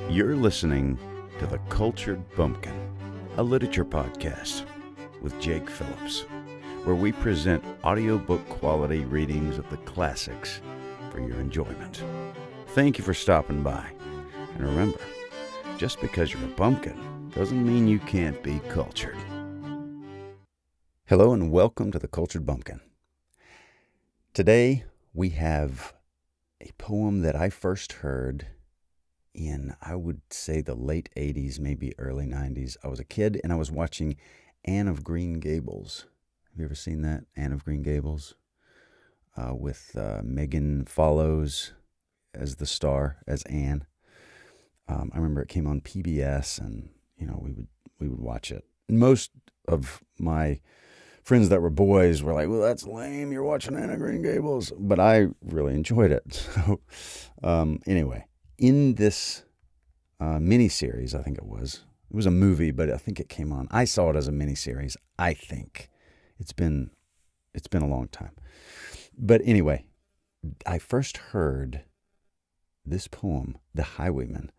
You're listening to The Cultured Bumpkin, a literature podcast with Jake Phillips, where we present audiobook quality readings of the classics for your enjoyment. Thank you for stopping by. And remember, just because you're a bumpkin doesn't mean you can't be cultured. Hello and welcome to The Cultured Bumpkin. Today we have a poem that I first heard in, I would say, the late 80s, maybe early 90s. I was a kid and I was watching Anne of Green Gables. Have you ever seen that? Anne of Green Gables? With Megan Follows as the star, as Anne. I remember it came on PBS and, we would watch it. Most of my friends that were boys were like, well, that's lame, you're watching Anne of Green Gables. But I really enjoyed it. So anyway, in this miniseries, I think it was a movie, but I think it came on. I saw it as a miniseries, I think. It's been a long time. But anyway, I first heard this poem, The Highwayman,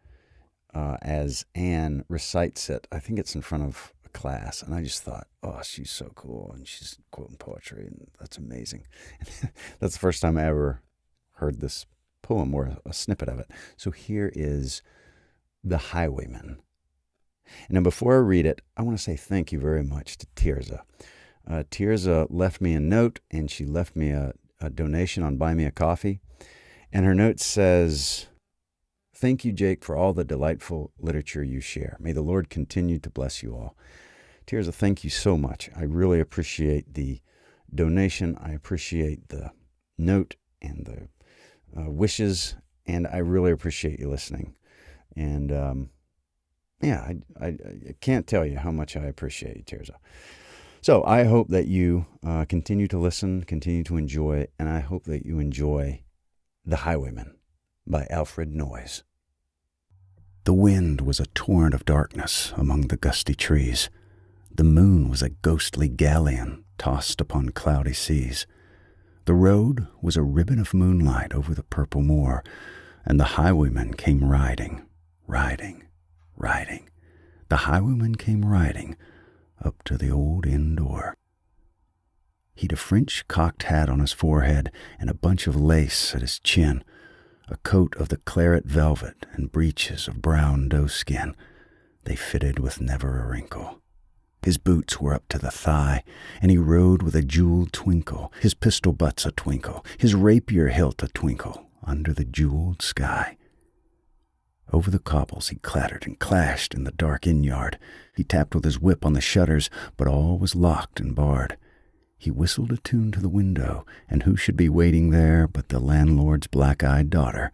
as Anne recites it. I think it's in front of a class, and I just thought, oh, she's so cool, and she's quoting poetry, and that's amazing. That's the first time I ever heard this poem or a snippet of it. So here is The Highwayman. And now before I read it, I want to say thank you very much to Tirza. Tirza left me a note, and she left me a donation on Buy Me a Coffee. And her note says, "Thank you, Jake, for all the delightful literature you share. May the Lord continue to bless you all." Tirza, thank you so much. I really appreciate the donation. I appreciate the note and the wishes, and I really appreciate you listening. And I can't tell you how much I appreciate you, Tirza. So I hope that you continue to listen, continue to enjoy, and I hope that you enjoy The Highwayman by Alfred Noyes. The wind was a torrent of darkness among the gusty trees. The moon was a ghostly galleon tossed upon cloudy seas. The road was a ribbon of moonlight over the purple moor, and the highwayman came riding, riding, riding. The highwayman came riding up to the old inn door. He'd a French cocked hat on his forehead and a bunch of lace at his chin, a coat of the claret velvet and breeches of brown doeskin. They fitted with never a wrinkle. His boots were up to the thigh, and he rode with a jeweled twinkle, his pistol butts a twinkle, his rapier hilt a twinkle, under the jeweled sky. Over the cobbles he clattered and clashed in the dark inn-yard. He tapped with his whip on the shutters, but all was locked and barred. He whistled a tune to the window, and who should be waiting there but the landlord's black-eyed daughter,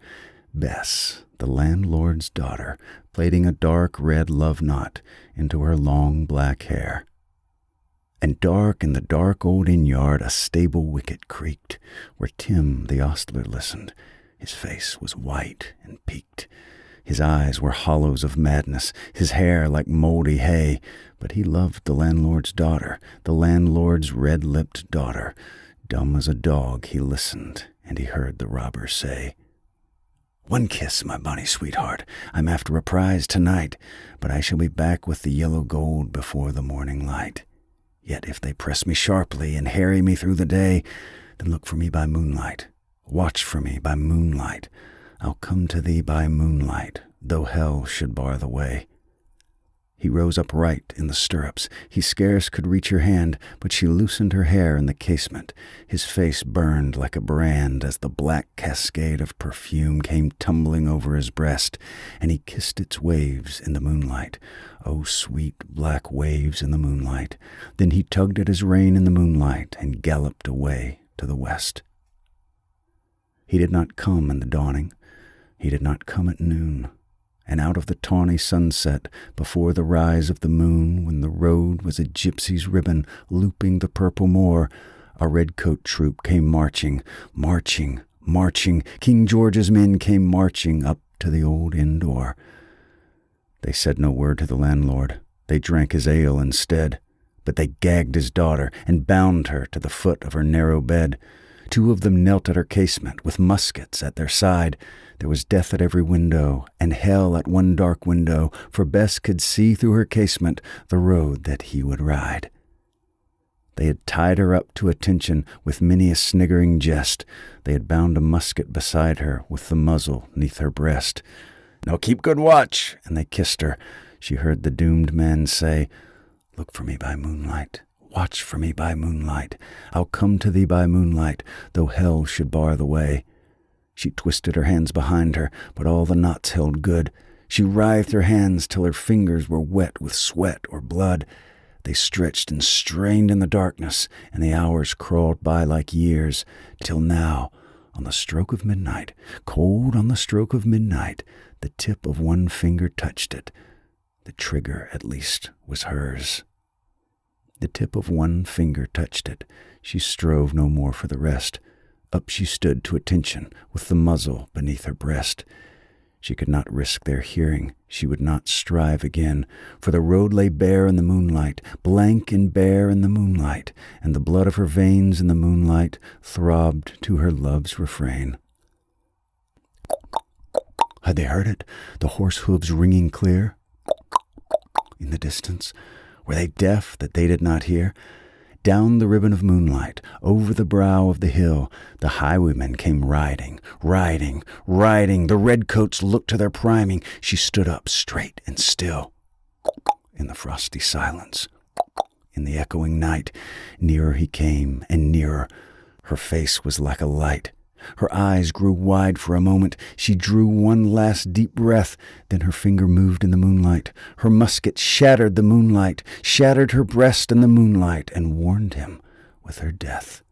Bess, the landlord's daughter, plaiting a dark red love knot into her long black hair. And dark in the dark old inn-yard a stable wicket creaked, where Tim the ostler listened. His face was white and peaked. His eyes were hollows of madness, his hair like mouldy hay, but he loved the landlord's daughter, the landlord's red-lipped daughter. Dumb as a dog he listened, and he heard the robber say, "One kiss, my bonny sweetheart, I'm after a prize tonight, but I shall be back with the yellow gold before the morning light. Yet if they press me sharply and harry me through the day, then look for me by moonlight, watch for me by moonlight. I'll come to thee by moonlight, though hell should bar the way." He rose upright in the stirrups. He scarce could reach her hand, but she loosened her hair in the casement. His face burned like a brand as the black cascade of perfume came tumbling over his breast, and he kissed its waves in the moonlight. Oh, sweet black waves in the moonlight. Then he tugged at his rein in the moonlight and galloped away to the west. He did not come in the dawning. He did not come at noon. And out of the tawny sunset, before the rise of the moon, when the road was a gypsy's ribbon looping the purple moor, a redcoat troop came marching, marching, marching. King George's men came marching up to the old inn door. They said no word to the landlord. They drank his ale instead. But they gagged his daughter and bound her to the foot of her narrow bed. 2 of them knelt at her casement, with muskets at their side. There was death at every window, and hell at one dark window, for Bess could see through her casement the road that he would ride. They had tied her up to attention with many a sniggering jest. They had bound a musket beside her, with the muzzle 'neath her breast. "Now keep good watch," and they kissed her. She heard the doomed man say, "Look for me by moonlight. Watch for me by moonlight. I'll come to thee by moonlight, though hell should bar the way." She twisted her hands behind her, but all the knots held good. She writhed her hands till her fingers were wet with sweat or blood. They stretched and strained in the darkness, and the hours crawled by like years, till now, on the stroke of midnight, cold on the stroke of midnight, the tip of one finger touched it. The trigger, at least, was hers. The tip of one finger touched it. She strove no more for the rest. Up she stood to attention, with the muzzle beneath her breast. She could not risk their hearing. She would not strive again, for the road lay bare in the moonlight, blank and bare in the moonlight, and the blood of her veins in the moonlight throbbed to her love's refrain. Had they heard it, the horse hooves ringing clear? In the distance? Were they deaf that they did not hear? Down the ribbon of moonlight, over the brow of the hill, the highwaymen came riding, riding, riding. The redcoats looked to their priming. She stood up straight and still. In the frosty silence, in the echoing night, nearer he came and nearer. Her face was like a light. Her eyes grew wide for a moment. She drew one last deep breath. Then her finger moved in the moonlight. Her musket shattered the moonlight, shattered her breast in the moonlight, and warned him with her death.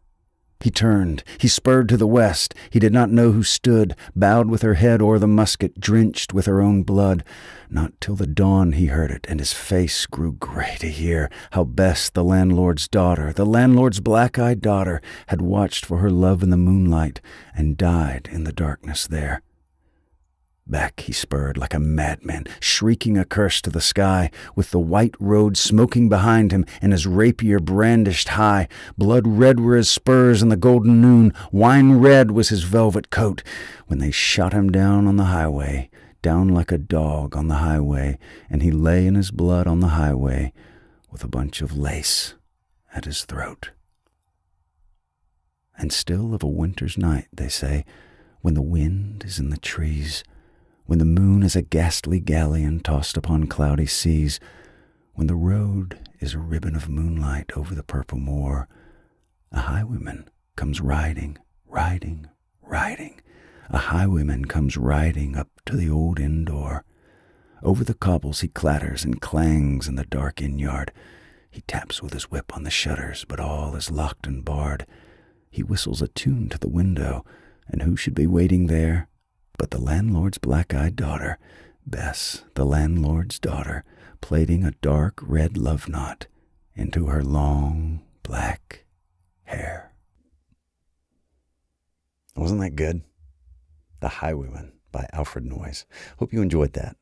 He turned. He spurred to the west. He did not know who stood, bowed with her head o'er the musket, drenched with her own blood. Not till the dawn he heard it, and his face grew grey to hear how Bess, the landlord's daughter, the landlord's black-eyed daughter, had watched for her love in the moonlight, and died in the darkness there. Back he spurred like a madman, shrieking a curse to the sky, with the white road smoking behind him and his rapier brandished high. Blood red were his spurs in the golden noon, wine red was his velvet coat, when they shot him down on the highway, down like a dog on the highway, and he lay in his blood on the highway, with a bunch of lace at his throat. And still of a winter's night, they say, when the wind is in the trees, when the moon is a ghastly galleon tossed upon cloudy seas, when the road is a ribbon of moonlight over the purple moor, a highwayman comes riding, riding, riding. A highwayman comes riding up to the old inn door. Over the cobbles he clatters and clangs in the dark inn yard. He taps with his whip on the shutters, but all is locked and barred. He whistles a tune to the window, and who should be waiting there but the landlord's black-eyed daughter, Bess, the landlord's daughter, plaiting a dark red love knot into her long black hair. Wasn't that good? The Highwayman by Alfred Noyes. Hope you enjoyed that.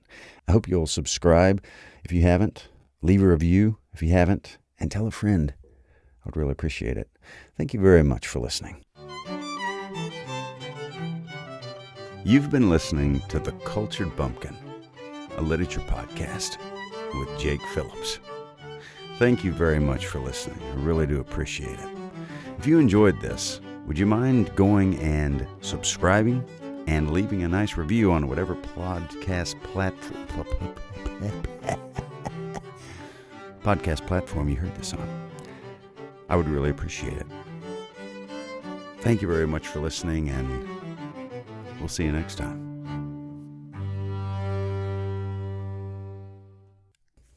I hope you'll subscribe if you haven't, leave a review if you haven't, and tell a friend. I would really appreciate it. Thank you very much for listening. You've been listening to The Cultured Bumpkin, a literature podcast with Jake Phillips. Thank you very much for listening. I really do appreciate it. If you enjoyed this, would you mind going and subscribing and leaving a nice review on whatever podcast platform you heard this on? I would really appreciate it. Thank you very much for listening, and we'll see you next time.